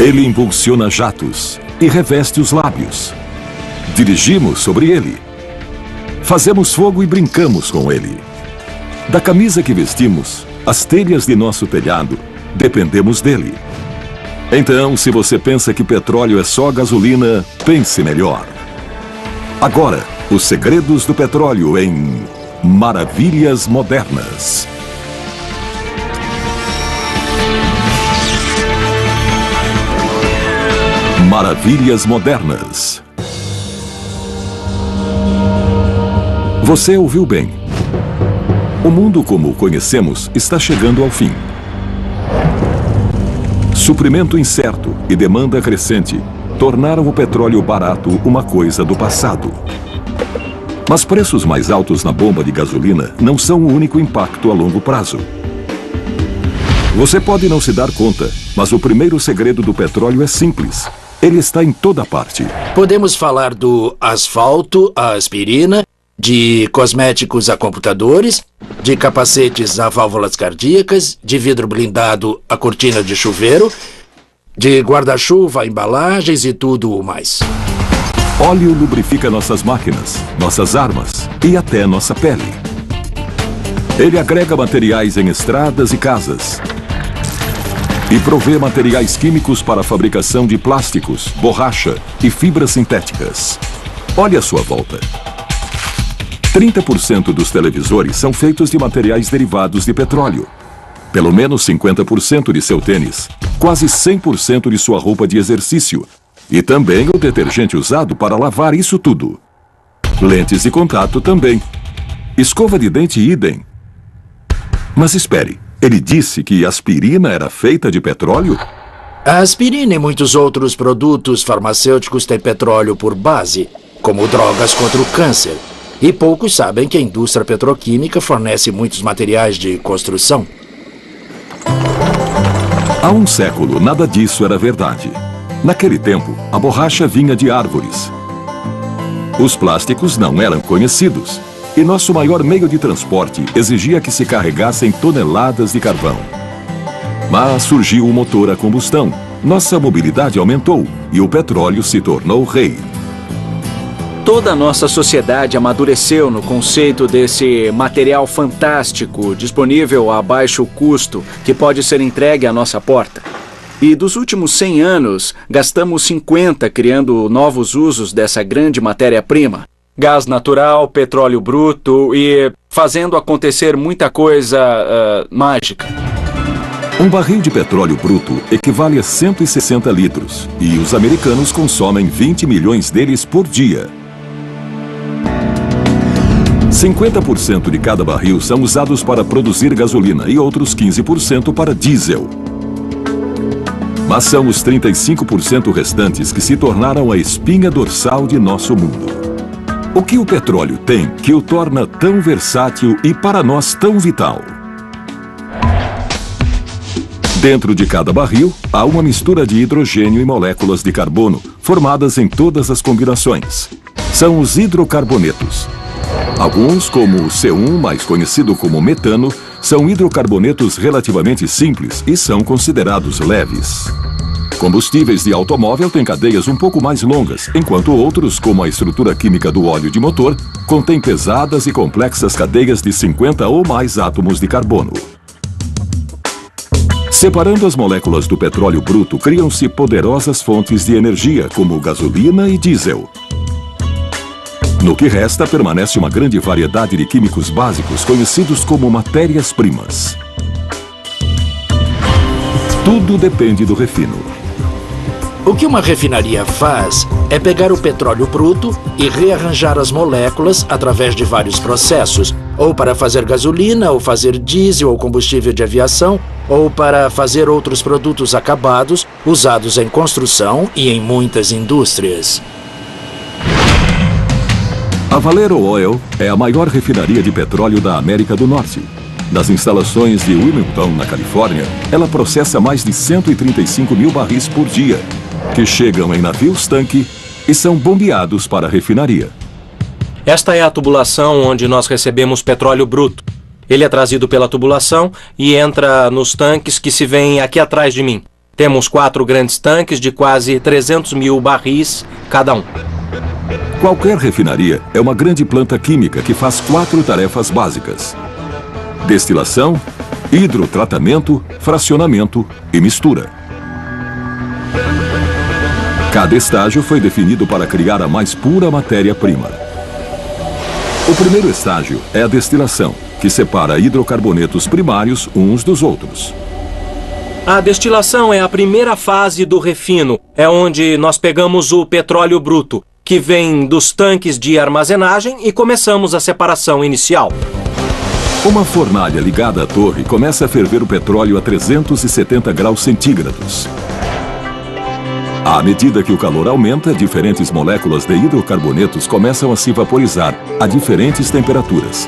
Ele impulsiona jatos e reveste os lábios. Dirigimos sobre ele. Fazemos fogo e brincamos com ele. Da camisa que vestimos, as telhas de nosso telhado, dependemos dele. Então, se você pensa que petróleo é só gasolina, pense melhor. Agora, os segredos do petróleo em Maravilhas Modernas. Maravilhas Modernas. Você ouviu bem. O mundo como o conhecemos está chegando ao fim. Suprimento incerto e demanda crescente tornaram o petróleo barato uma coisa do passado. Mas preços mais altos na bomba de gasolina não são o único impacto a longo prazo. Você pode não se dar conta, mas o primeiro segredo do petróleo é simples. Ele está em toda parte. Podemos falar do asfalto à aspirina, de cosméticos a computadores, de capacetes a válvulas cardíacas, de vidro blindado a cortina de chuveiro, de guarda-chuva a embalagens e tudo o mais. Óleo lubrifica nossas máquinas, nossas armas e até nossa pele. Ele agrega materiais em estradas e casas. E provê materiais químicos para a fabricação de plásticos, borracha e fibras sintéticas. Olhe à sua volta. 30% dos televisores são feitos de materiais derivados de petróleo. Pelo menos 50% de seu tênis. Quase 100% de sua roupa de exercício. E também o detergente usado para lavar isso tudo. Lentes de contato também. Escova de dente idem. Mas espere. Ele disse que aspirina era feita de petróleo? A aspirina e muitos outros produtos farmacêuticos têm petróleo por base, como drogas contra o câncer. E poucos sabem que a indústria petroquímica fornece muitos materiais de construção. Há um século, nada disso era verdade. Naquele tempo, a borracha vinha de árvores. Os plásticos não eram conhecidos. E nosso maior meio de transporte exigia que se carregassem toneladas de carvão. Mas surgiu o motor a combustão, nossa mobilidade aumentou e o petróleo se tornou rei. Toda a nossa sociedade amadureceu no conceito desse material fantástico, disponível a baixo custo, que pode ser entregue à nossa porta. E dos últimos 100 anos, gastamos 50 criando novos usos dessa grande matéria-prima. Gás natural, petróleo bruto e fazendo acontecer muita coisa mágica. Um barril de petróleo bruto equivale a 160 litros e os americanos consomem 20 milhões deles por dia. 50% de cada barril são usados para produzir gasolina e outros 15% para diesel. Mas são os 35% restantes que se tornaram a espinha dorsal de nosso mundo. O que o petróleo tem que o torna tão versátil e para nós tão vital? Dentro de cada barril, há uma mistura de hidrogênio e moléculas de carbono, formadas em todas as combinações. São os hidrocarbonetos. Alguns, como o C1, mais conhecido como metano, são hidrocarbonetos relativamente simples e são considerados leves. Combustíveis de automóvel têm cadeias um pouco mais longas, enquanto outros, como a estrutura química do óleo de motor, contêm pesadas e complexas cadeias de 50 ou mais átomos de carbono. Separando as moléculas do petróleo bruto, criam-se poderosas fontes de energia, como gasolina e diesel. No que resta, permanece uma grande variedade de químicos básicos conhecidos como matérias-primas. Tudo depende do refino. O que uma refinaria faz é pegar o petróleo bruto e rearranjar as moléculas através de vários processos, ou para fazer gasolina, ou fazer diesel ou combustível de aviação, ou para fazer outros produtos acabados usados em construção e em muitas indústrias. A Valero Oil é a maior refinaria de petróleo da América do Norte. Das instalações de Wilmington, na Califórnia, ela processa mais de 135 mil barris por dia, que chegam em navios-tanque e são bombeados para a refinaria. Esta é a tubulação onde nós recebemos petróleo bruto. Ele é trazido pela tubulação e entra nos tanques que se veem aqui atrás de mim. Temos 4 grandes tanques de quase 300 mil barris cada um. Qualquer refinaria é uma grande planta química que faz 4 tarefas básicas: destilação, hidrotratamento, fracionamento e mistura. Cada estágio foi definido para criar a mais pura matéria-prima. O primeiro estágio é a destilação, que separa hidrocarbonetos primários uns dos outros. A destilação é a primeira fase do refino. É onde nós pegamos o petróleo bruto, que vem dos tanques de armazenagem, e começamos a separação inicial. Uma fornalha ligada à torre começa a ferver o petróleo a 370 graus centígrados. À medida que o calor aumenta, diferentes moléculas de hidrocarbonetos começam a se vaporizar a diferentes temperaturas.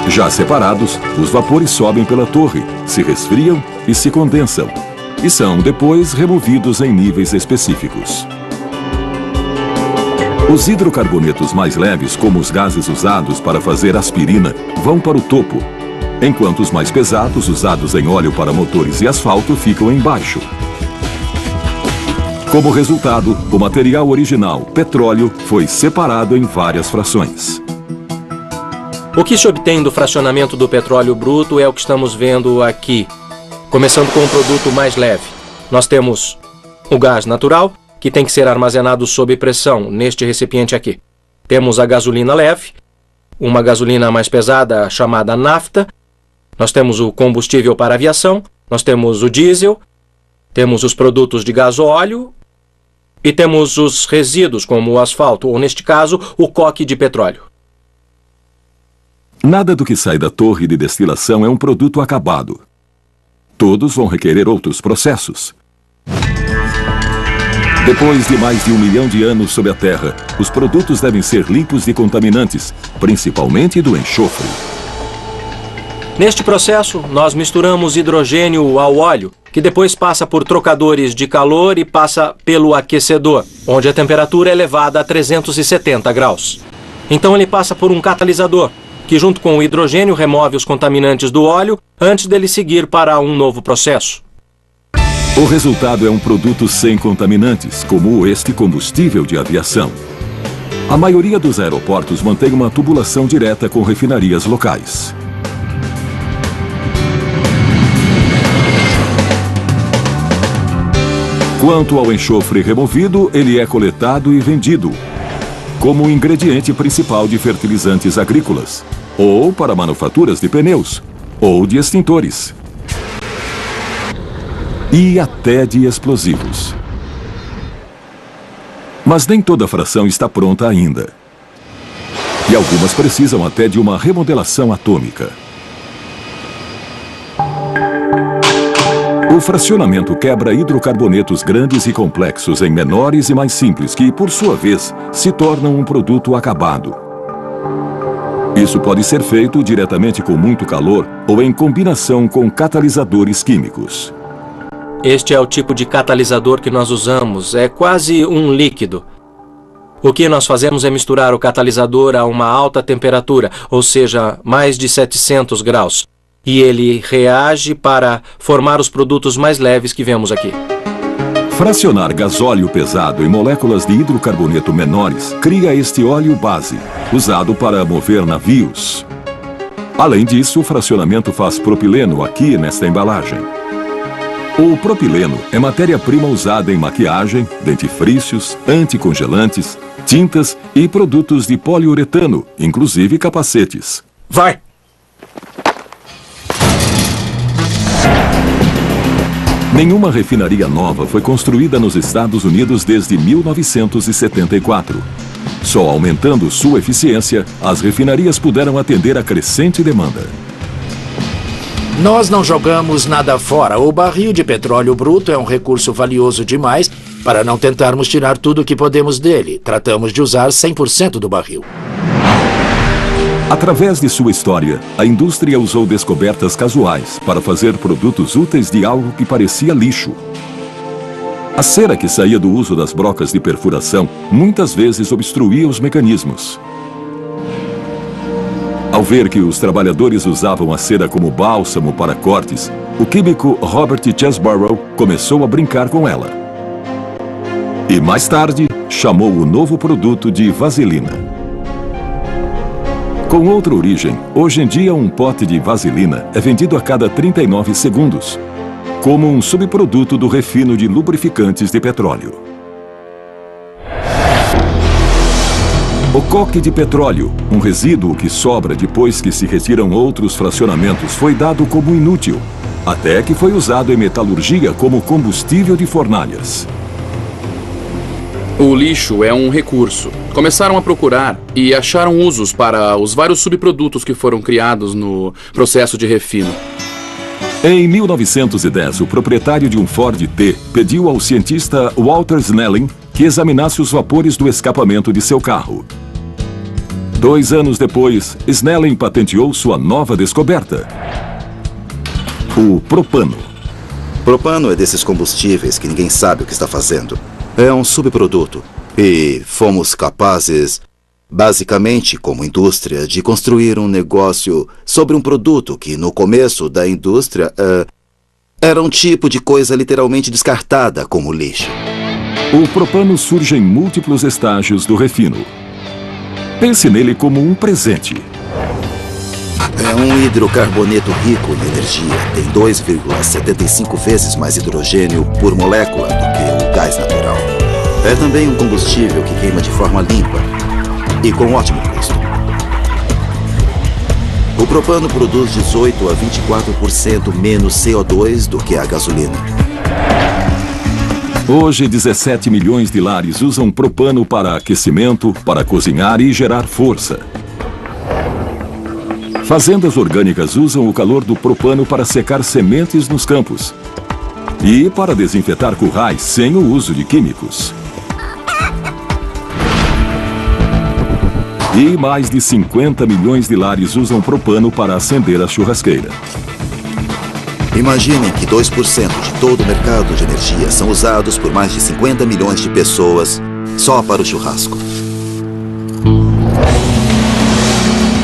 Já separados, os vapores sobem pela torre, se resfriam e se condensam, e são depois removidos em níveis específicos. Os hidrocarbonetos mais leves, como os gases usados para fazer aspirina, vão para o topo, enquanto os mais pesados, usados em óleo para motores e asfalto, ficam embaixo. Como resultado, o material original, petróleo, foi separado em várias frações. O que se obtém do fracionamento do petróleo bruto é o que estamos vendo aqui. Começando com o produto mais leve. Nós temos o gás natural, que tem que ser armazenado sob pressão, neste recipiente aqui. Temos a gasolina leve, uma gasolina mais pesada chamada nafta. Nós temos o combustível para aviação, nós temos o diesel, temos os produtos de gasóleo e temos os resíduos, como o asfalto, ou neste caso, o coque de petróleo. Nada do que sai da torre de destilação é um produto acabado. Todos vão requerer outros processos. Depois de mais de 1 milhão de anos sob a Terra, os produtos devem ser limpos de contaminantes, principalmente do enxofre. Neste processo, nós misturamos hidrogênio ao óleo, que depois passa por trocadores de calor e passa pelo aquecedor, onde a temperatura é elevada a 370 graus. Então ele passa por um catalisador, que junto com o hidrogênio remove os contaminantes do óleo antes dele seguir para um novo processo. O resultado é um produto sem contaminantes, como este combustível de aviação. A maioria dos aeroportos mantém uma tubulação direta com refinarias locais. Quanto ao enxofre removido, ele é coletado e vendido como o ingrediente principal de fertilizantes agrícolas, ou para manufaturas de pneus, ou de extintores, e até de explosivos. Mas nem toda fração está pronta ainda. E algumas precisam até de uma remodelação atômica. O fracionamento quebra hidrocarbonetos grandes e complexos em menores e mais simples que, por sua vez, se tornam um produto acabado. Isso pode ser feito diretamente com muito calor ou em combinação com catalisadores químicos. Este é o tipo de catalisador que nós usamos, é quase um líquido. O que nós fazemos é misturar o catalisador a uma alta temperatura, ou seja, mais de 700 graus. E ele reage para formar os produtos mais leves que vemos aqui. Fracionar gasóleo pesado em moléculas de hidrocarboneto menores cria este óleo base, usado para mover navios. Além disso, o fracionamento faz propileno aqui nesta embalagem. O propileno é matéria-prima usada em maquiagem, dentifrícios, anticongelantes, tintas e produtos de poliuretano, inclusive capacetes. Vai! Nenhuma refinaria nova foi construída nos Estados Unidos desde 1974. Só aumentando sua eficiência, as refinarias puderam atender a crescente demanda. Nós não jogamos nada fora. O barril de petróleo bruto é um recurso valioso demais para não tentarmos tirar tudo o que podemos dele. Tratamos de usar 100% do barril. Através de sua história, a indústria usou descobertas casuais para fazer produtos úteis de algo que parecia lixo. A cera que saía do uso das brocas de perfuração muitas vezes obstruía os mecanismos. Ao ver que os trabalhadores usavam a cera como bálsamo para cortes, o químico Robert Chesbrough começou a brincar com ela. E mais tarde, chamou o novo produto de vaselina. Com outra origem, hoje em dia um pote de vaselina é vendido a cada 39 segundos, como um subproduto do refino de lubrificantes de petróleo. O coque de petróleo, um resíduo que sobra depois que se retiram outros fracionamentos, foi dado como inútil, até que foi usado em metalurgia como combustível de fornalhas. O lixo é um recurso. Começaram a procurar e acharam usos para os vários subprodutos que foram criados no processo de refino. Em 1910, o proprietário de um Ford T pediu ao cientista Walter Snelling que examinasse os vapores do escapamento de seu carro. 2 anos depois, Snelling patenteou sua nova descoberta: o propano. Propano é desses combustíveis que ninguém sabe o que está fazendo. É um subproduto. E fomos capazes, basicamente como indústria, de construir um negócio sobre um produto que no começo da indústria era um tipo de coisa literalmente descartada como lixo. O propano surge em múltiplos estágios do refino. Pense nele como um presente. É um hidrocarboneto rico em energia. Tem 2,75 vezes mais hidrogênio por molécula do que o gás natural. É também um combustível que queima de forma limpa e com ótimo custo. O propano produz 18 a 24% menos CO2 do que a gasolina. Hoje, 17 milhões de lares usam propano para aquecimento, para cozinhar e gerar força. Fazendas orgânicas usam o calor do propano para secar sementes nos campos e para desinfetar currais sem o uso de químicos. E mais de 50 milhões de lares usam propano para acender a churrasqueira. Imaginem que 2% de todo o mercado de energia são usados por mais de 50 milhões de pessoas só para o churrasco.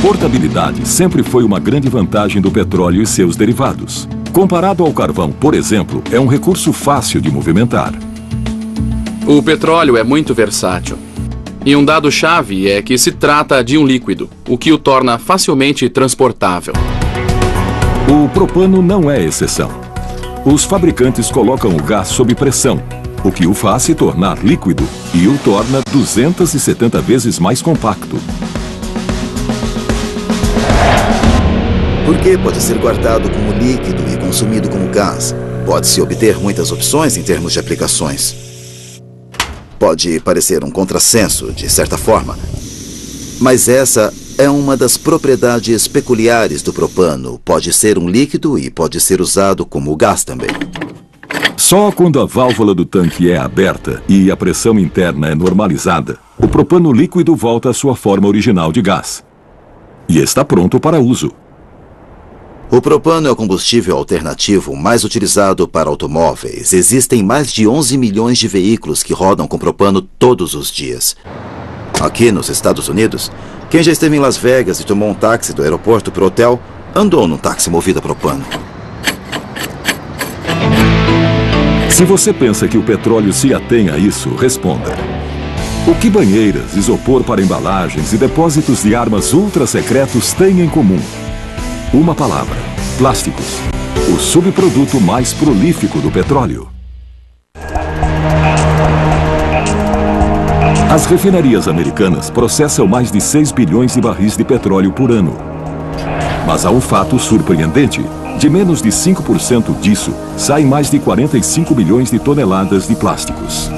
Portabilidade sempre foi uma grande vantagem do petróleo e seus derivados. Comparado ao carvão, por exemplo, é um recurso fácil de movimentar. O petróleo é muito versátil. E um dado-chave é que se trata de um líquido, o que o torna facilmente transportável. O propano não é exceção. Os fabricantes colocam o gás sob pressão, o que o faz se tornar líquido e o torna 270 vezes mais compacto. Porque pode ser guardado como líquido e consumido como gás. Pode-se obter muitas opções em termos de aplicações. Pode parecer um contrassenso, de certa forma, mas essa é uma das propriedades peculiares do propano. Pode ser um líquido e pode ser usado como gás também. Só quando a válvula do tanque é aberta e a pressão interna é normalizada, o propano líquido volta à sua forma original de gás. E está pronto para uso. O propano é o combustível alternativo mais utilizado para automóveis. Existem mais de 11 milhões de veículos que rodam com propano todos os dias. Aqui nos Estados Unidos, quem já esteve em Las Vegas e tomou um táxi do aeroporto para o hotel, andou num táxi movido a propano. Se você pensa que o petróleo se atém a isso, responda. O que banheiras, isopor para embalagens e depósitos de armas ultra-secretos têm em comum? Uma palavra: plásticos. O subproduto mais prolífico do petróleo. As refinarias americanas processam mais de 6 bilhões de barris de petróleo por ano. Mas há um fato surpreendente. De menos de 5% disso, saem mais de 45 milhões de toneladas de plásticos.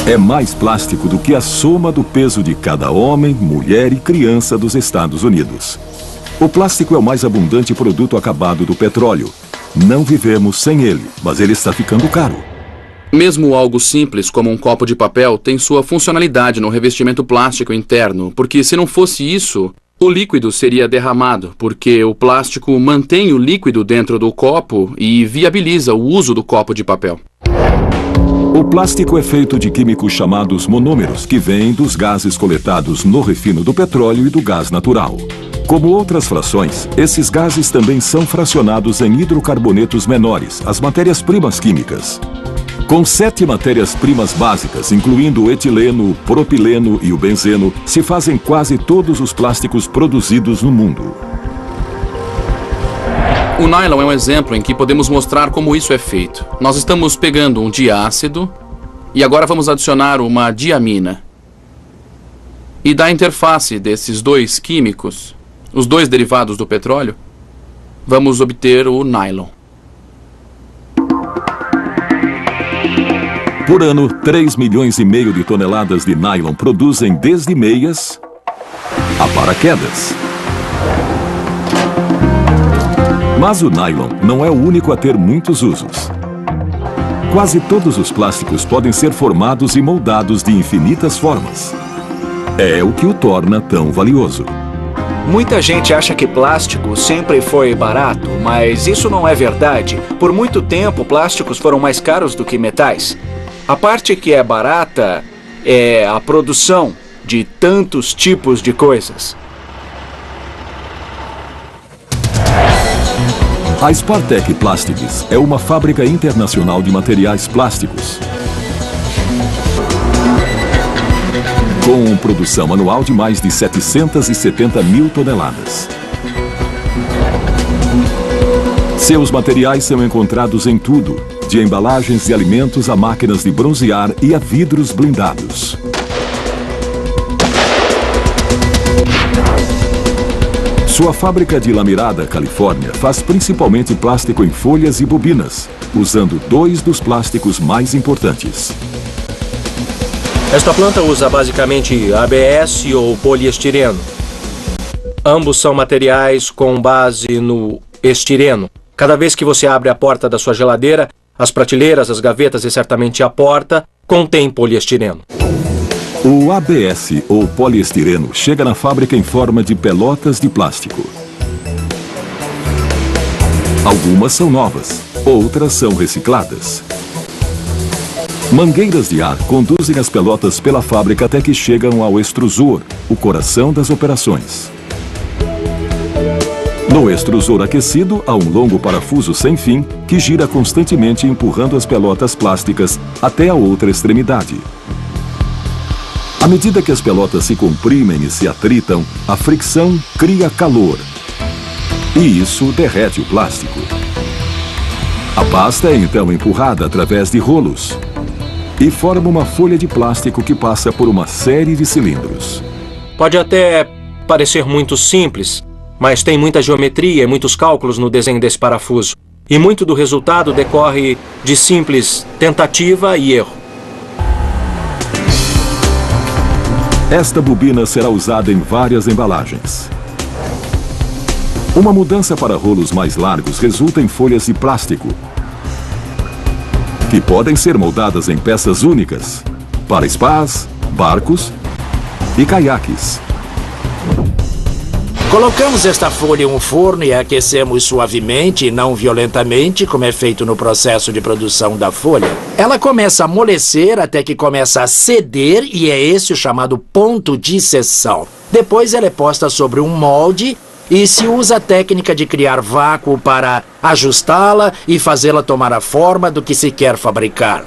É mais plástico do que a soma do peso de cada homem, mulher e criança dos Estados Unidos. O plástico é o mais abundante produto acabado do petróleo. Não vivemos sem ele, mas ele está ficando caro. Mesmo algo simples como um copo de papel tem sua funcionalidade no revestimento plástico interno, porque se não fosse isso, o líquido seria derramado, porque o plástico mantém o líquido dentro do copo e viabiliza o uso do copo de papel. O plástico é feito de químicos chamados monômeros, que vêm dos gases coletados no refino do petróleo e do gás natural. Como outras frações, esses gases também são fracionados em hidrocarbonetos menores, as matérias-primas químicas. Com 7 matérias-primas básicas, incluindo o etileno, o propileno e o benzeno, se fazem quase todos os plásticos produzidos no mundo. O nylon é um exemplo em que podemos mostrar como isso é feito. Nós estamos pegando um diácido e agora vamos adicionar uma diamina. E da interface desses dois químicos, os dois derivados do petróleo, vamos obter o nylon. Por ano, 3,5 milhões de toneladas de nylon produzem desde meias a paraquedas. Mas o nylon não é o único a ter muitos usos. Quase todos os plásticos podem ser formados e moldados de infinitas formas. É o que o torna tão valioso. Muita gente acha que plástico sempre foi barato, mas isso não é verdade. Por muito tempo, plásticos foram mais caros do que metais. A parte que é barata é a produção de tantos tipos de coisas. A Spartek Plastics é uma fábrica internacional de materiais plásticos, com produção anual de mais de 770 mil toneladas. Seus materiais são encontrados em tudo, de embalagens de alimentos a máquinas de bronzear e a vidros blindados. Sua fábrica de La Mirada, Califórnia, faz principalmente plástico em folhas e bobinas, usando 2 dos plásticos mais importantes. Esta planta usa basicamente ABS ou poliestireno. Ambos são materiais com base no estireno. Cada vez que você abre a porta da sua geladeira, as prateleiras, as gavetas e certamente a porta contém poliestireno. O ABS, ou poliestireno, chega na fábrica em forma de pelotas de plástico. Algumas são novas, outras são recicladas. Mangueiras de ar conduzem as pelotas pela fábrica até que chegam ao extrusor, o coração das operações. No extrusor aquecido, há um longo parafuso sem fim que gira constantemente empurrando as pelotas plásticas até a outra extremidade. À medida que as pelotas se comprimem e se atritam, a fricção cria calor. E isso derrete o plástico. A pasta é então empurrada através de rolos e forma uma folha de plástico que passa por uma série de cilindros. Pode até parecer muito simples, mas tem muita geometria e muitos cálculos no desenho desse parafuso. E muito do resultado decorre de simples tentativa e erro. Esta bobina será usada em várias embalagens. Uma mudança para rolos mais largos resulta em folhas de plástico, que podem ser moldadas em peças únicas para spas, barcos e caiaques. Colocamos esta folha em um forno e aquecemos suavemente e não violentamente, como é feito no processo de produção da folha. Ela começa a amolecer até que começa a ceder e é esse o chamado ponto de seção. Depois ela é posta sobre um molde e se usa a técnica de criar vácuo para ajustá-la e fazê-la tomar a forma do que se quer fabricar.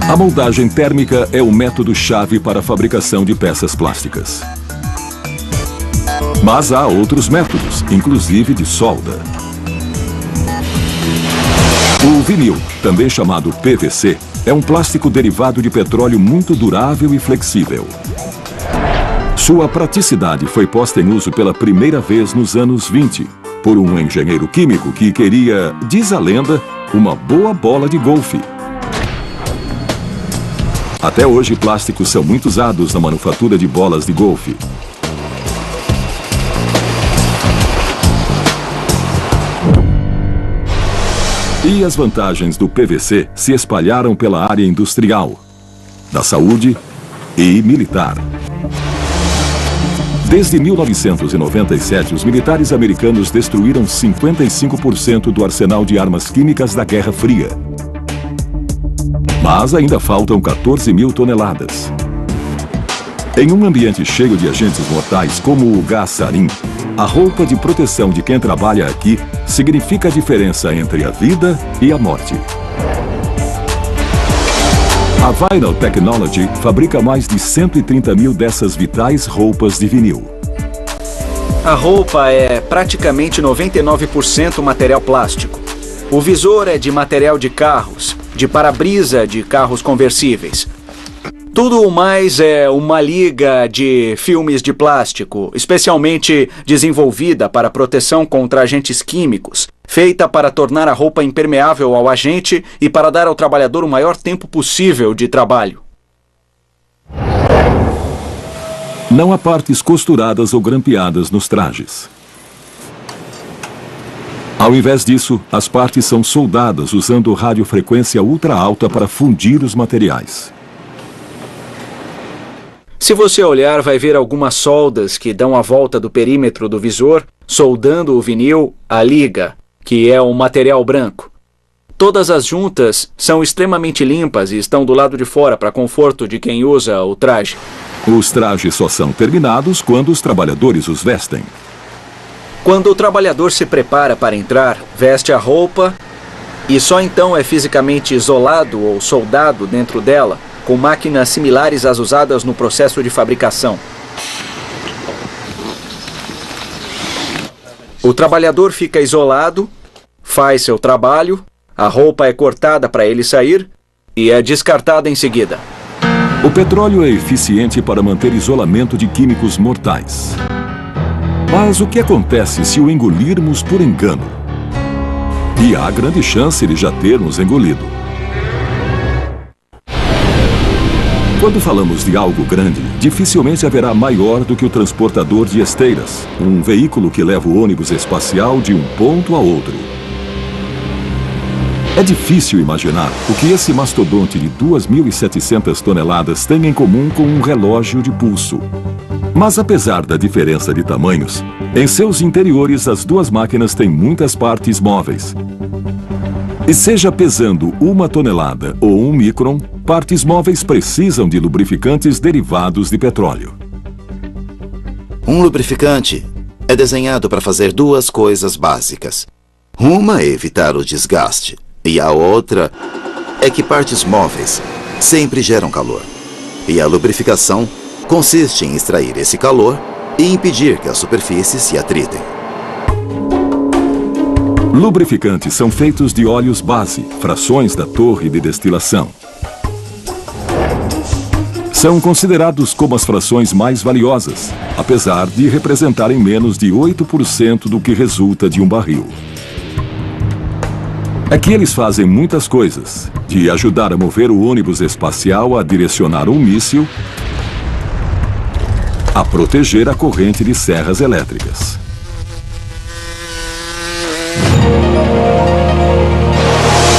A moldagem térmica é o método-chave para a fabricação de peças plásticas. Mas há outros métodos, inclusive de solda. O vinil, também chamado PVC, é um plástico derivado de petróleo muito durável e flexível. Sua praticidade foi posta em uso pela primeira vez nos anos 20, por um engenheiro químico que queria, diz a lenda, uma boa bola de golfe. Até hoje, plásticos são muito usados na manufatura de bolas de golfe. E as vantagens do PVC se espalharam pela área industrial, da saúde e militar. Desde 1997, os militares americanos destruíram 55% do arsenal de armas químicas da Guerra Fria. Mas ainda faltam 14 mil toneladas. Em um ambiente cheio de agentes mortais como o gás sarin, a roupa de proteção de quem trabalha aqui significa a diferença entre a vida e a morte. A Vinyl Technology fabrica mais de 130 mil dessas vitais roupas de vinil. A roupa é praticamente 99% material plástico. O visor é de material de carros, de para-brisa de carros conversíveis. Tudo o mais é uma liga de filmes de plástico, especialmente desenvolvida para proteção contra agentes químicos, feita para tornar a roupa impermeável ao agente e para dar ao trabalhador o maior tempo possível de trabalho. Não há partes costuradas ou grampeadas nos trajes. Ao invés disso, as partes são soldadas usando radiofrequência ultra alta para fundir os materiais. Se você olhar, vai ver algumas soldas que dão a volta do perímetro do visor, soldando o vinil à liga, que é um material branco. Todas as juntas são extremamente limpas e estão do lado de fora para conforto de quem usa o traje. Os trajes só são terminados quando os trabalhadores os vestem. Quando o trabalhador se prepara para entrar, veste a roupa e só então é fisicamente isolado ou soldado dentro dela, com máquinas similares às usadas no processo de fabricação. O trabalhador fica isolado, faz seu trabalho, a roupa é cortada para ele sair e é descartada em seguida. O petróleo é eficiente para manter isolamento de químicos mortais. Mas o que acontece se o engolirmos por engano? E há grande chance de já termos engolido. Quando falamos de algo grande, dificilmente haverá maior do que o transportador de esteiras, um veículo que leva o ônibus espacial de um ponto a outro. É difícil imaginar o que esse mastodonte de 2.700 toneladas tem em comum com um relógio de pulso. Mas apesar da diferença de tamanhos, em seus interiores as duas máquinas têm muitas partes móveis. E seja pesando 1 tonelada ou 1 micron, partes móveis precisam de lubrificantes derivados de petróleo. Um lubrificante é desenhado para fazer duas coisas básicas. Uma é evitar o desgaste, e a outra é que partes móveis sempre geram calor. E a lubrificação consiste em extrair esse calor e impedir que as superfícies se atritem. Lubrificantes são feitos de óleos base, frações da torre de destilação. São considerados como as frações mais valiosas, apesar de representarem menos de 8% do que resulta de um barril. Aqui eles fazem muitas coisas, de ajudar a mover o ônibus espacial a direcionar um míssil, a proteger a corrente de serras elétricas.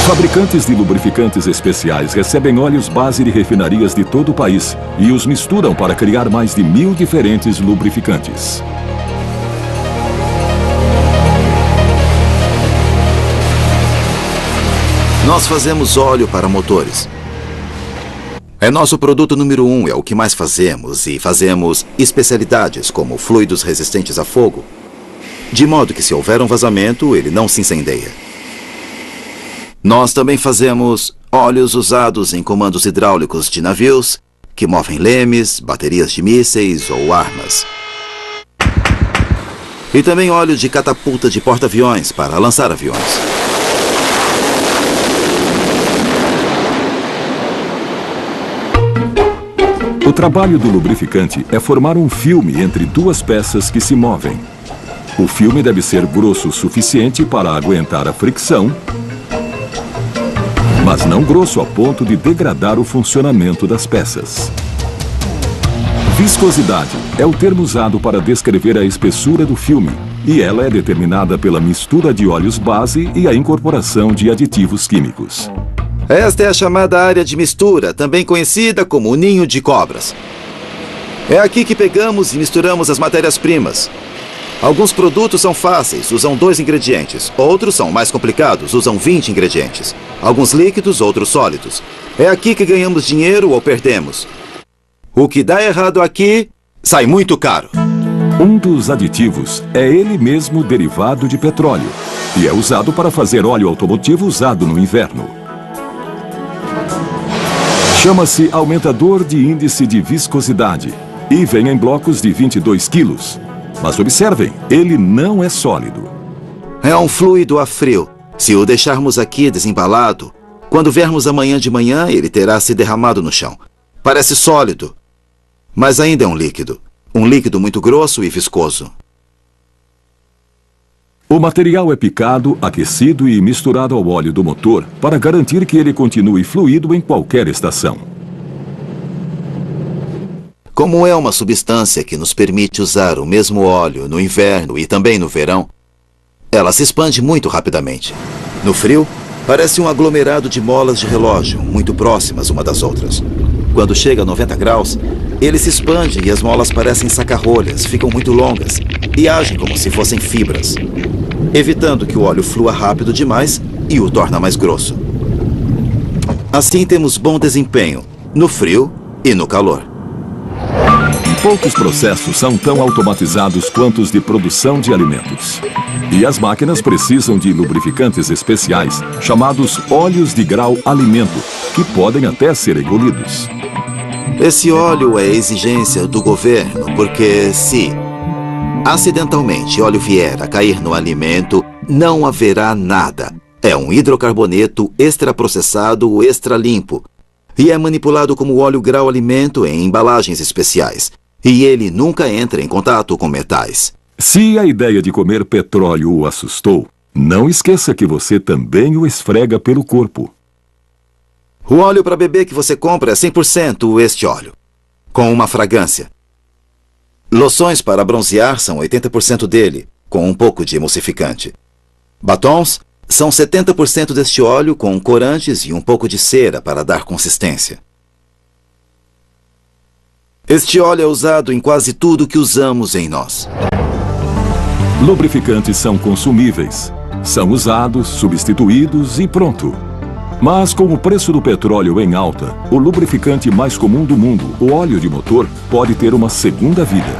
Fabricantes de lubrificantes especiais recebem óleos base de refinarias de todo o país e os misturam para criar mais de 1.000 diferentes lubrificantes. Nós fazemos óleo para motores. É nosso produto número 1, é o que mais fazemos, e fazemos especialidades como fluidos resistentes a fogo, de modo que se houver um vazamento, ele não se incendeia. Nós também fazemos óleos usados em comandos hidráulicos de navios, que movem lemes, baterias de mísseis ou armas. E também óleo de catapulta de porta-aviões para lançar aviões. O trabalho do lubrificante é formar um filme entre duas peças que se movem. O filme deve ser grosso o suficiente para aguentar a fricção, mas não grosso a ponto de degradar o funcionamento das peças. Viscosidade é o termo usado para descrever a espessura do filme, e ela é determinada pela mistura de óleos base e a incorporação de aditivos químicos. Esta é a chamada área de mistura, também conhecida como o ninho de cobras. É aqui que pegamos e misturamos as matérias-primas. Alguns produtos são fáceis, usam 2 ingredientes. Outros são mais complicados, usam 20 ingredientes. Alguns líquidos, outros sólidos. É aqui que ganhamos dinheiro ou perdemos. O que dá errado aqui sai muito caro. Um dos aditivos é ele mesmo derivado de petróleo e é usado para fazer óleo automotivo usado no inverno. Chama-se aumentador de índice de viscosidade e vem em blocos de 22 quilos. Mas observem, ele não é sólido. É um fluido a frio. Se o deixarmos aqui desembalado, quando viermos amanhã de manhã, ele terá se derramado no chão. Parece sólido, mas ainda é um líquido. Um líquido muito grosso e viscoso. O material é picado, aquecido e misturado ao óleo do motor para garantir que ele continue fluido em qualquer estação. Como é uma substância que nos permite usar o mesmo óleo no inverno e também no verão, ela se expande muito rapidamente. No frio, parece um aglomerado de molas de relógio, muito próximas uma das outras. Quando chega a 90 graus, ele se expande e as molas parecem saca-rolhas, ficam muito longas e agem como se fossem fibras, evitando que o óleo flua rápido demais e o torna mais grosso. Assim temos bom desempenho no frio e no calor. Poucos processos são tão automatizados quanto os de produção de alimentos. E as máquinas precisam de lubrificantes especiais, chamados óleos de grau alimento, que podem até ser engolidos. Esse óleo é exigência do governo, porque se acidentalmente óleo vier a cair no alimento, não haverá nada. É um hidrocarboneto extraprocessado extra limpo e é manipulado como óleo grau alimento em embalagens especiais. E ele nunca entra em contato com metais. Se a ideia de comer petróleo o assustou, não esqueça que você também o esfrega pelo corpo. O óleo para bebê que você compra é 100% este óleo, com uma fragrância. Loções para bronzear são 80% dele, com um pouco de emulsificante. Batons são 70% deste óleo com corantes e um pouco de cera para dar consistência. Este óleo é usado em quase tudo que usamos em nós. Lubrificantes são consumíveis. São usados, substituídos e pronto. Mas com o preço do petróleo em alta, o lubrificante mais comum do mundo, o óleo de motor, pode ter uma segunda vida.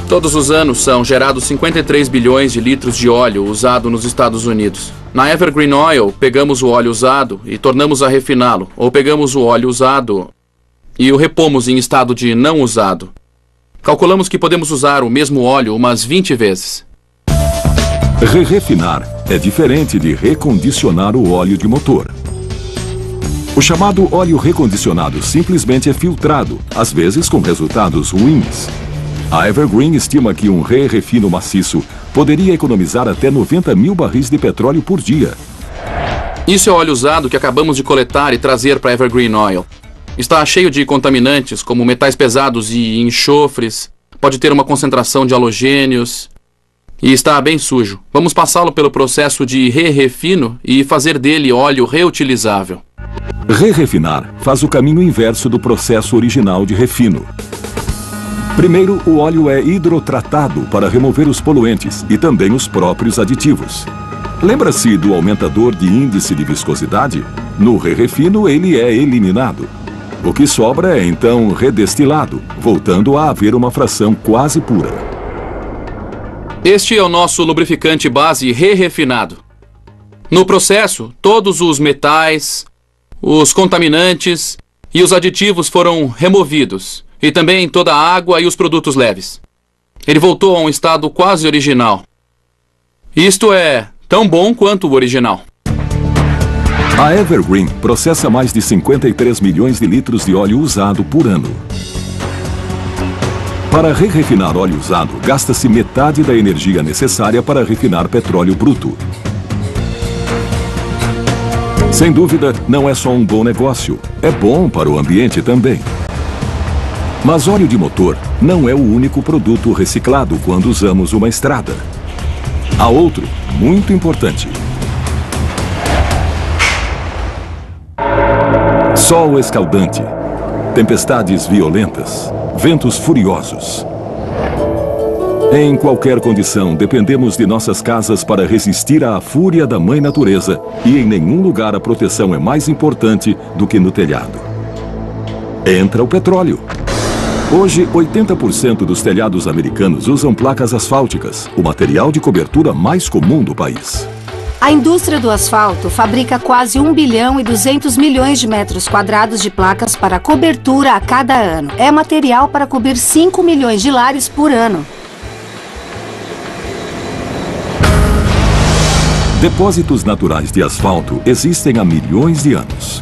Todos os anos são gerados 53 bilhões de litros de óleo usado nos Estados Unidos. Na Evergreen Oil, pegamos o óleo usado e tornamos a refiná-lo, ou pegamos o óleo usado e o repomos em estado de não usado. Calculamos que podemos usar o mesmo óleo umas 20 vezes. Refinar é diferente de recondicionar o óleo de motor. O chamado óleo recondicionado simplesmente é filtrado, às vezes com resultados ruins. A Evergreen estima que um refino maciço poderia economizar até 90 mil barris de petróleo por dia. Isso é óleo usado que acabamos de coletar e trazer para Evergreen Oil. Está cheio de contaminantes, como metais pesados e enxofres. Pode ter uma concentração de halogênios. E está bem sujo. Vamos passá-lo pelo processo de refino e fazer dele óleo reutilizável. Refinar faz o caminho inverso do processo original de refino. Primeiro, o óleo é hidrotratado para remover os poluentes e também os próprios aditivos. Lembra-se do aumentador de índice de viscosidade? No refino, ele é eliminado. O que sobra é então redestilado, voltando a haver uma fração quase pura. Este é o nosso lubrificante base refinado. No processo, todos os metais, os contaminantes e os aditivos foram removidos, e também toda a água e os produtos leves. Ele voltou a um estado quase original. Isto é tão bom quanto o original. A Evergreen processa mais de 53 milhões de litros de óleo usado por ano. Para refinar óleo usado, gasta-se metade da energia necessária para refinar petróleo bruto. Sem dúvida, não é só um bom negócio, é bom para o ambiente também. Mas óleo de motor não é o único produto reciclado quando usamos uma estrada. Há outro, muito importante. Sol escaldante, tempestades violentas, ventos furiosos. Em qualquer condição, dependemos de nossas casas para resistir à fúria da Mãe Natureza, e em nenhum lugar a proteção é mais importante do que no telhado. Entra o petróleo. Hoje, 80% dos telhados americanos usam placas asfálticas, o material de cobertura mais comum do país. A indústria do asfalto fabrica quase 1 bilhão e 200 milhões de metros quadrados de placas para cobertura a cada ano. É material para cobrir 5 milhões de lares por ano. Depósitos naturais de asfalto existem há milhões de anos.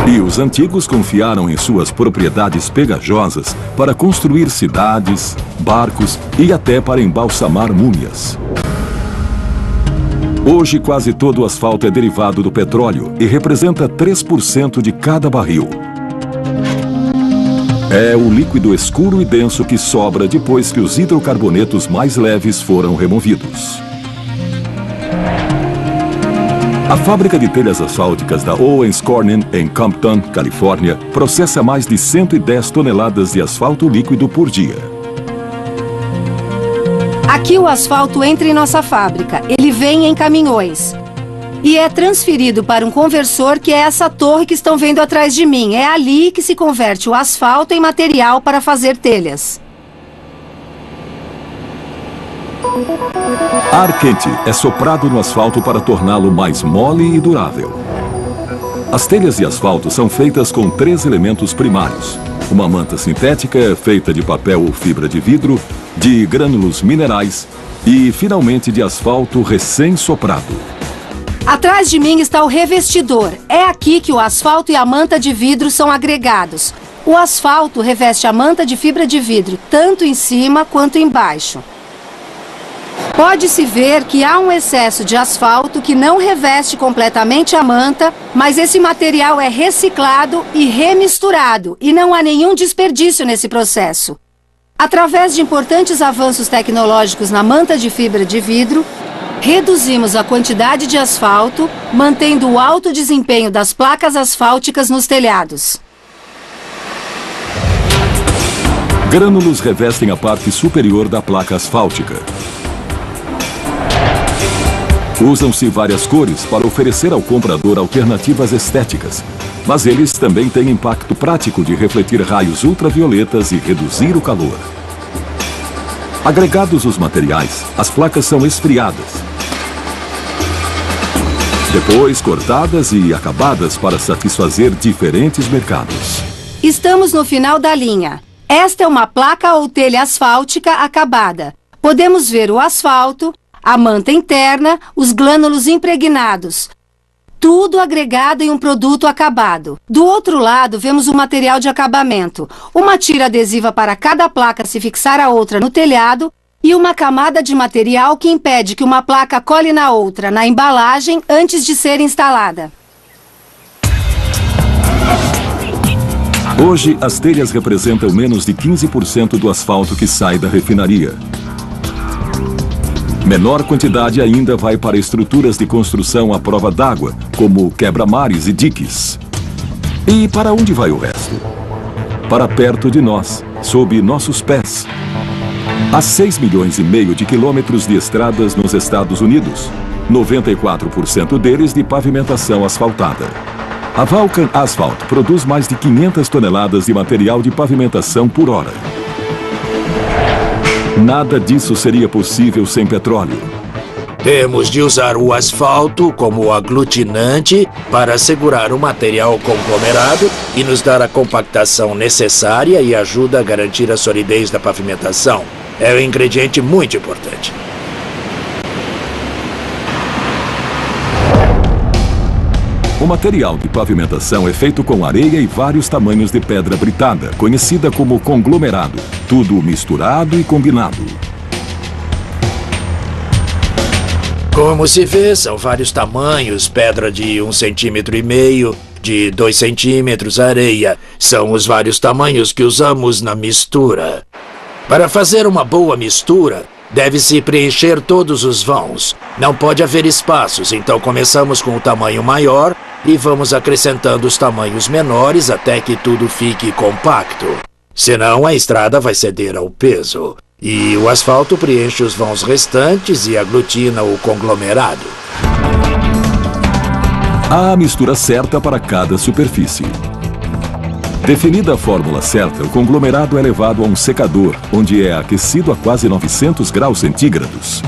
E os antigos confiaram em suas propriedades pegajosas para construir cidades, barcos e até para embalsamar múmias. Hoje, quase todo o asfalto é derivado do petróleo e representa 3% de cada barril. É o líquido escuro e denso que sobra depois que os hidrocarbonetos mais leves foram removidos. A fábrica de telhas asfálticas da Owens Corning, em Compton, Califórnia, processa mais de 110 toneladas de asfalto líquido por dia. Aqui o asfalto entra em nossa fábrica. Ele vem em caminhões. E é transferido para um conversor, que é essa torre que estão vendo atrás de mim. É ali que se converte o asfalto em material para fazer telhas. Ar quente é soprado no asfalto para torná-lo mais mole e durável. As telhas de asfalto são feitas com 3 elementos primários. Uma manta sintética feita de papel ou fibra de vidro, de grânulos minerais e, finalmente, de asfalto recém-soprado. Atrás de mim está o revestidor. É aqui que o asfalto e a manta de vidro são agregados. O asfalto reveste a manta de fibra de vidro, tanto em cima quanto embaixo. Pode-se ver que há um excesso de asfalto que não reveste completamente a manta, mas esse material é reciclado e remisturado, e não há nenhum desperdício nesse processo. Através de importantes avanços tecnológicos na manta de fibra de vidro, reduzimos a quantidade de asfalto, mantendo o alto desempenho das placas asfálticas nos telhados. Grânulos revestem a parte superior da placa asfáltica. Usam-se várias cores para oferecer ao comprador alternativas estéticas, mas eles também têm impacto prático de refletir raios ultravioletas e reduzir o calor. Agregados os materiais, as placas são esfriadas, depois cortadas e acabadas para satisfazer diferentes mercados. Estamos no final da linha. Esta é uma placa ou telha asfáltica acabada. Podemos ver o asfalto, a manta interna, os glânulos impregnados. Tudo agregado em um produto acabado. Do outro lado, vemos o material de acabamento. Uma tira adesiva para cada placa se fixar a outra no telhado e uma camada de material que impede que uma placa cole na outra, na embalagem, antes de ser instalada. Hoje, as telhas representam menos de 15% do asfalto que sai da refinaria. Menor quantidade ainda vai para estruturas de construção à prova d'água, como quebra-mares e diques. E para onde vai o resto? Para perto de nós, sob nossos pés. Há 6,5 milhões de quilômetros de estradas nos Estados Unidos, 94% deles de pavimentação asfaltada. A Vulcan Asphalt produz mais de 500 toneladas de material de pavimentação por hora. Nada disso seria possível sem petróleo. Temos de usar o asfalto como aglutinante para segurar o material conglomerado e nos dar a compactação necessária e ajuda a garantir a solidez da pavimentação. É um ingrediente muito importante. O material de pavimentação é feito com areia e vários tamanhos de pedra britada, conhecida como conglomerado, tudo misturado e combinado. Como se vê, são vários tamanhos, pedra de 1,5 centímetros, de 2 centímetros, areia. São os vários tamanhos que usamos na mistura. Para fazer uma boa mistura, deve-se preencher todos os vãos. Não pode haver espaços, então começamos com o tamanho maior e vamos acrescentando os tamanhos menores até que tudo fique compacto. Senão a estrada vai ceder ao peso. E o asfalto preenche os vãos restantes e aglutina o conglomerado. Há a mistura certa para cada superfície. Definida a fórmula certa, o conglomerado é levado a um secador, onde é aquecido a quase 900 graus centígrados.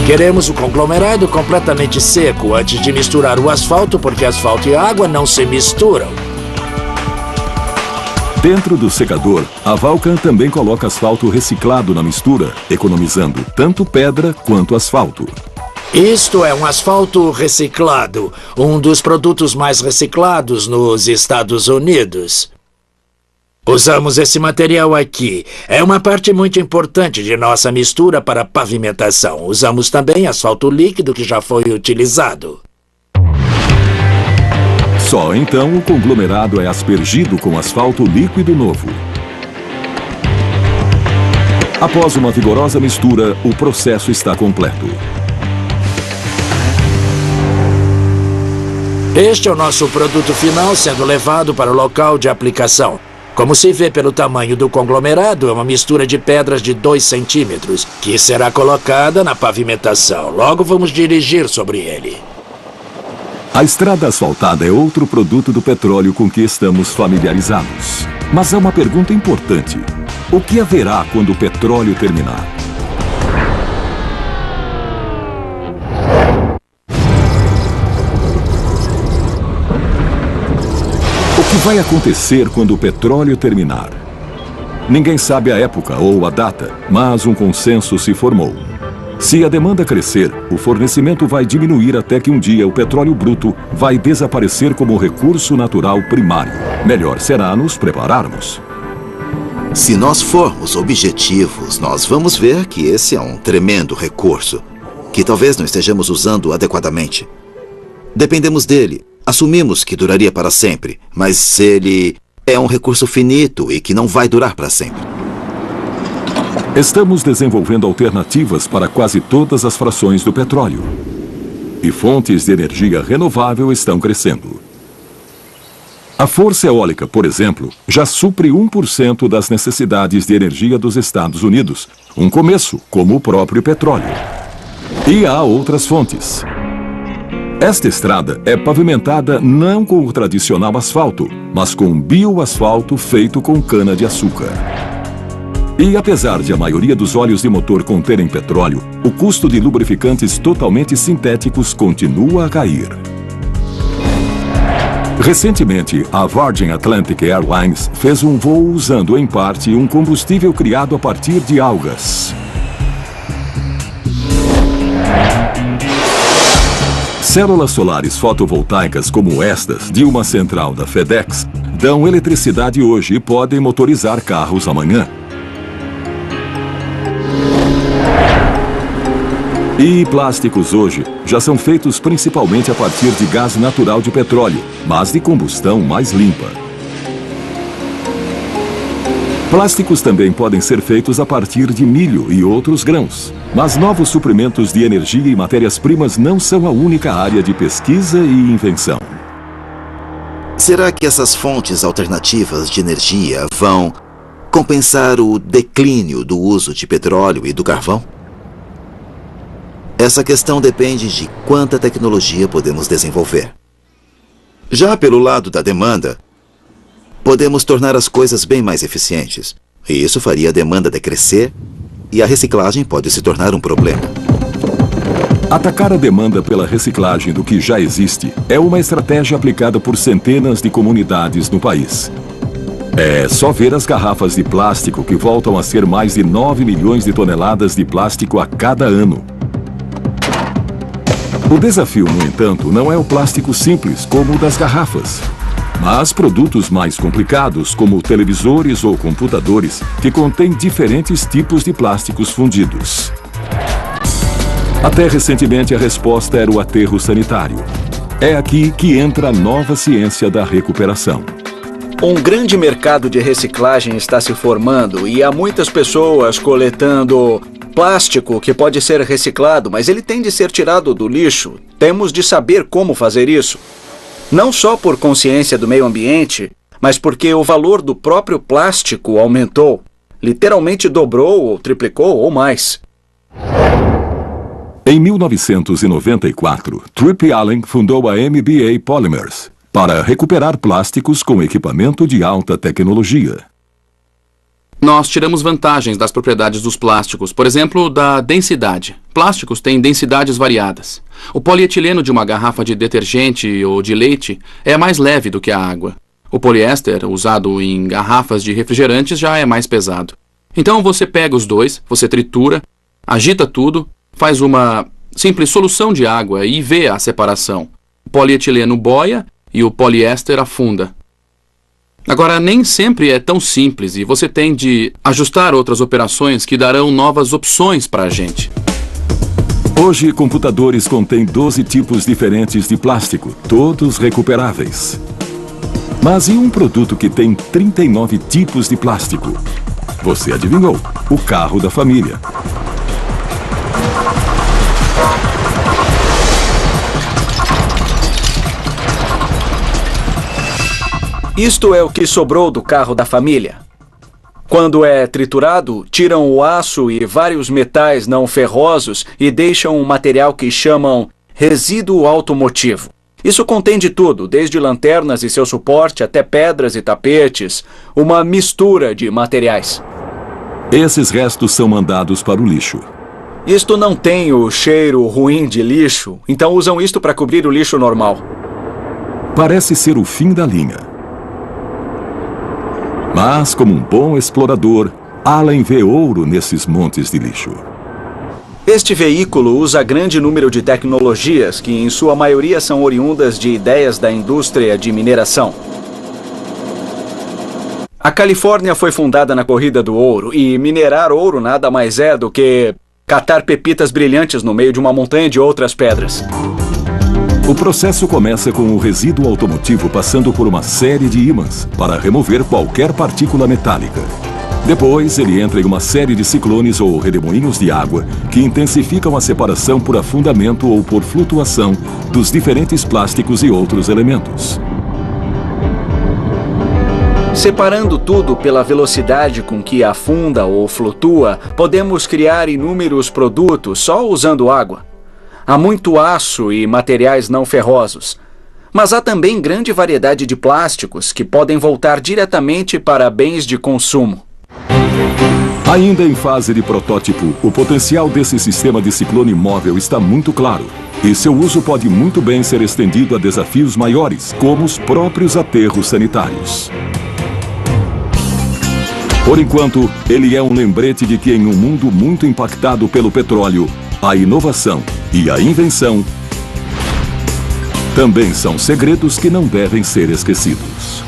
Queremos o conglomerado completamente seco antes de misturar o asfalto, porque asfalto e água não se misturam. Dentro do secador, a Vulcan também coloca asfalto reciclado na mistura, economizando tanto pedra quanto asfalto. Isto é um asfalto reciclado, um dos produtos mais reciclados nos Estados Unidos. Usamos esse material aqui. É uma parte muito importante de nossa mistura para pavimentação. Usamos também asfalto líquido que já foi utilizado. Só então o conglomerado é aspergido com asfalto líquido novo. Após uma vigorosa mistura, o processo está completo. Este é o nosso produto final sendo levado para o local de aplicação. Como se vê pelo tamanho do conglomerado, é uma mistura de pedras de 2 centímetros, que será colocada na pavimentação. Logo vamos dirigir sobre ele. A estrada asfaltada é outro produto do petróleo com que estamos familiarizados. Mas há uma pergunta importante. O que haverá quando o petróleo terminar? O que vai acontecer quando o petróleo terminar? Ninguém sabe a época ou a data, mas um consenso se formou. Se a demanda crescer, o fornecimento vai diminuir até que um dia o petróleo bruto vai desaparecer como recurso natural primário. Melhor será nos prepararmos. Se nós formos objetivos, nós vamos ver que esse é um tremendo recurso, que talvez não estejamos usando adequadamente. Dependemos dele. Assumimos que duraria para sempre, mas ele é um recurso finito e que não vai durar para sempre. Estamos desenvolvendo alternativas para quase todas as frações do petróleo. E fontes de energia renovável estão crescendo. A força eólica, por exemplo, já supre 1% das necessidades de energia dos Estados Unidos. Um começo, como o próprio petróleo. E há outras fontes. Esta estrada é pavimentada não com o tradicional asfalto, mas com bioasfalto feito com cana-de-açúcar. E apesar de a maioria dos óleos de motor conterem petróleo, o custo de lubrificantes totalmente sintéticos continua a cair. Recentemente, a Virgin Atlantic Airlines fez um voo usando, em parte, um combustível criado a partir de algas. Células solares fotovoltaicas como estas, de uma central da FedEx, dão eletricidade hoje e podem motorizar carros amanhã. E plásticos hoje já são feitos principalmente a partir de gás natural de petróleo, mas de combustão mais limpa. Plásticos também podem ser feitos a partir de milho e outros grãos. Mas novos suprimentos de energia e matérias-primas não são a única área de pesquisa e invenção. Será que essas fontes alternativas de energia vão compensar o declínio do uso de petróleo e do carvão? Essa questão depende de quanta tecnologia podemos desenvolver. Já pelo lado da demanda, podemos tornar as coisas bem mais eficientes. E isso faria a demanda decrescer e a reciclagem pode se tornar um problema. Atacar a demanda pela reciclagem do que já existe é uma estratégia aplicada por centenas de comunidades no país. É só ver as garrafas de plástico que voltam a ser mais de 9 milhões de toneladas de plástico a cada ano. O desafio, no entanto, não é o plástico simples, como o das garrafas, mas produtos mais complicados, como televisores ou computadores, que contêm diferentes tipos de plásticos fundidos. Até recentemente, a resposta era o aterro sanitário. É aqui que entra a nova ciência da recuperação. Um grande mercado de reciclagem está se formando e há muitas pessoas coletando plástico que pode ser reciclado, mas ele tem de ser tirado do lixo. Temos de saber como fazer isso. Não só por consciência do meio ambiente, mas porque o valor do próprio plástico aumentou. Literalmente dobrou ou triplicou ou mais. Em 1994, Tripp Allen fundou a MBA Polymers para recuperar plásticos com equipamento de alta tecnologia. Nós tiramos vantagens das propriedades dos plásticos, por exemplo, da densidade. Plásticos têm densidades variadas. O polietileno de uma garrafa de detergente ou de leite é mais leve do que a água. O poliéster, usado em garrafas de refrigerantes, já é mais pesado. Então você pega os dois, você tritura, agita tudo, faz uma simples solução de água e vê a separação. O polietileno boia e o poliéster afunda. Agora, nem sempre é tão simples e você tem de ajustar outras operações que darão novas opções para a gente. Hoje, computadores contêm 12 tipos diferentes de plástico, todos recuperáveis. Mas e um produto que tem 39 tipos de plástico? Você adivinhou, o carro da família. Isto é o que sobrou do carro da família. Quando é triturado, tiram o aço e vários metais não ferrosos e deixam um material que chamam resíduo automotivo. Isso contém de tudo, desde lanternas e seu suporte até pedras e tapetes, uma mistura de materiais. Esses restos são mandados para o lixo. Isto não tem o cheiro ruim de lixo, então usam isto para cobrir o lixo normal. Parece ser o fim da linha. Mas, como um bom explorador, Allen vê ouro nesses montes de lixo. Este veículo usa grande número de tecnologias que, em sua maioria, são oriundas de ideias da indústria de mineração. A Califórnia foi fundada na corrida do ouro, e minerar ouro nada mais é do que catar pepitas brilhantes no meio de uma montanha de outras pedras. O processo começa com o resíduo automotivo passando por uma série de ímãs para remover qualquer partícula metálica. Depois, ele entra em uma série de ciclones ou redemoinhos de água que intensificam a separação por afundamento ou por flutuação dos diferentes plásticos e outros elementos. Separando tudo pela velocidade com que afunda ou flutua, podemos criar inúmeros produtos só usando água. Há muito aço e materiais não ferrosos. Mas há também grande variedade de plásticos que podem voltar diretamente para bens de consumo. Ainda em fase de protótipo, o potencial desse sistema de ciclone móvel está muito claro. E seu uso pode muito bem ser estendido a desafios maiores, como os próprios aterros sanitários. Por enquanto, ele é um lembrete de que em um mundo muito impactado pelo petróleo, a inovação e a invenção também são segredos que não devem ser esquecidos.